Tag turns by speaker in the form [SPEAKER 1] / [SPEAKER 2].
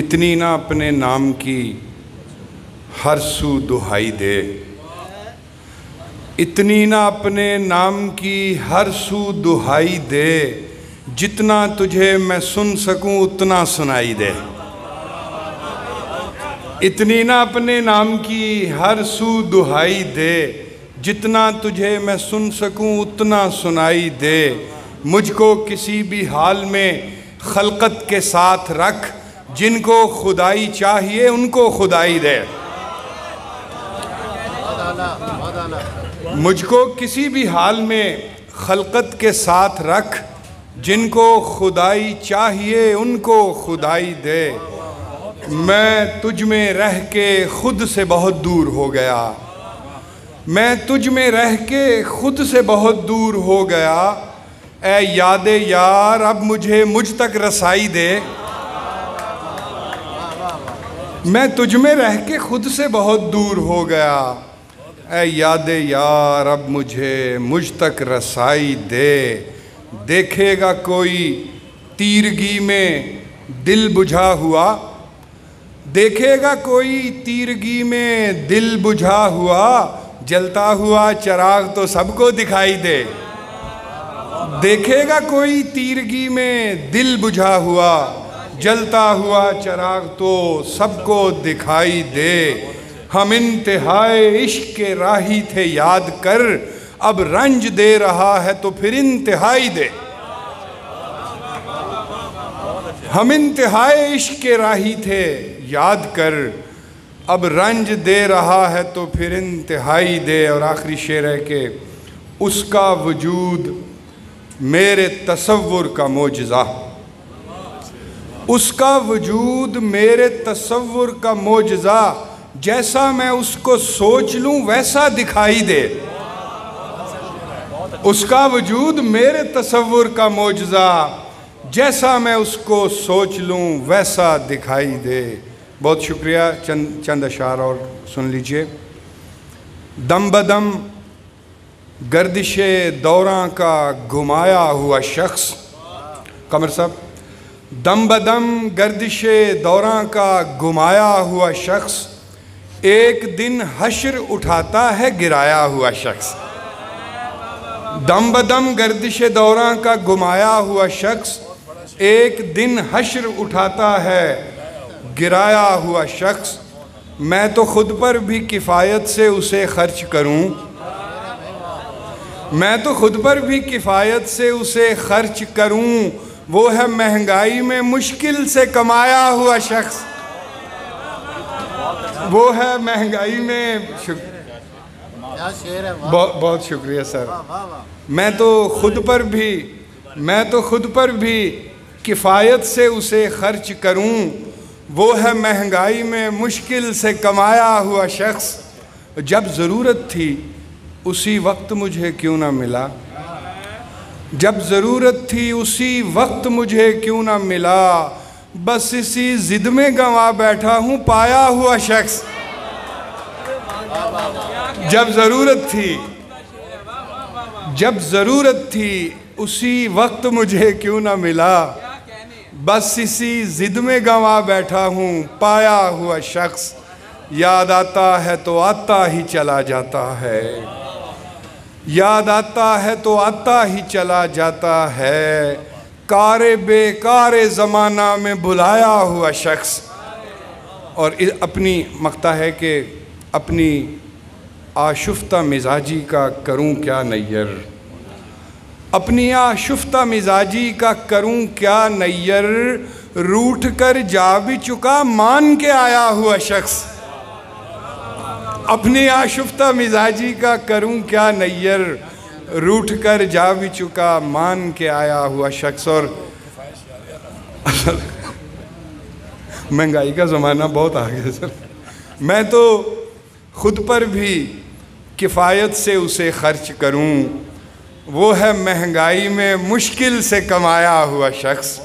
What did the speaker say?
[SPEAKER 1] इतनी ना अपने नाम की हर सू दुहाई दे, इतनी ना अपने नाम की हर सू दुहाई दे, जितना तुझे मैं सुन सकूं उतना सुनाई दे। इतनी ना अपने नाम की हर सू दुहाई दे, जितना तुझे मैं सुन सकूं उतना सुनाई दे। मुझको किसी भी हाल में खलकत के साथ रख, जिनको खुदाई चाहिए उनको खुदाई दे। मुझको किसी भी हाल में खलकत के साथ रख, जिनको खुदाई चाहिए उनको खुदाई दे। मैं तुझ में रह के खुद से बहुत दूर हो गया, मैं तुझ में रह के खुद से बहुत दूर हो गया। ऐ यादे यार अब मुझे मुझ तक रसाई दे। मैं तुझ में रह के खुद से बहुत दूर हो गया, ऐ यादे यार अब मुझे मुझ तक रसाई दे। देखेगा कोई तीरगी में दिल बुझा हुआ, देखेगा कोई तीरगी में दिल बुझा हुआ, जलता हुआ चिराग तो सबको दिखाई दे। देखेगा कोई तीरगी में दिल बुझा हुआ, जलता हुआ चिराग तो सबको दिखाई दे। हम इंतहाए इश्क के राही थे याद कर, अब रंज दे रहा है तो फिर इंतहाई दे। हम इंतहाए इश्क के राही थे याद कर, अब रंज दे रहा है तो फिर इंतहाई दे। और आखिरी शेर है कि उसका वजूद मेरे तसव्वुर का मोजज़ा, उसका वजूद मेरे तसव्वुर का मोजज़ा, जैसा मैं उसको सोच लूँ वैसा दिखाई दे। उसका वजूद मेरे तसव्वुर का मोजज़ा, जैसा मैं उसको सोच लूँ वैसा दिखाई दे। बहुत शुक्रिया। चंद अशार और सुन लीजिए। दम बदम गर्दिशे दौरां का घुमाया हुआ शख्स, कमर साहब, दम बदम गर्दिशे दौरां का घुमाया हुआ शख्स, एक दिन हश्र उठाता है गिराया हुआ शख्स। दम बदम गर्दिशे दौरां का घुमाया हुआ शख्स, एक दिन हश्र उठाता है गिराया हुआ शख्स। मैं तो खुद पर भी किफ़ायत से उसे खर्च करूं, मैं तो खुद पर भी किफ़ायत से उसे खर्च करूं, वो है महंगाई में मुश्किल से कमाया हुआ शख्स। वो है महंगाई में बहुत शुक्रिया सर। मैं तो खुद पर भी किफ़ायत से उसे खर्च करूं, वो है महंगाई में मुश्किल से कमाया हुआ शख्स। जब ज़रूरत थी उसी वक्त मुझे क्यों ना मिला, जब ज़रूरत थी उसी वक्त मुझे क्यों ना मिला, बस इसी ज़िद में गंवा बैठा हूँ पाया हुआ शख्स। जब ज़रूरत थी उसी वक्त मुझे क्यों ना मिला, बस इसी ज़िद में गंवा बैठा हूँ पाया हुआ शख्स। याद आता है तो आता ही चला जाता है, याद आता है तो आता ही चला जाता है, कारे बेकारे ज़माना में बुलाया हुआ शख्स। और अपनी मख्ता है कि अपनी आशुफ्ता मिजाजी का करूं क्या नैयर, अपनी आशुफ्ता मिजाजी का करूं क्या नैयर, रूठ कर जा भी चुका मान के आया हुआ शख्स। अपनी आशुफ्ता मिजाजी का करूं क्या नैयर, रूठ कर जा भी चुका मान के आया हुआ शख्स। और महंगाई का ज़माना बहुत आ गया सर। मैं तो खुद पर भी किफ़ायत से उसे खर्च करूं, वो है महंगाई में मुश्किल से कमाया हुआ शख्स।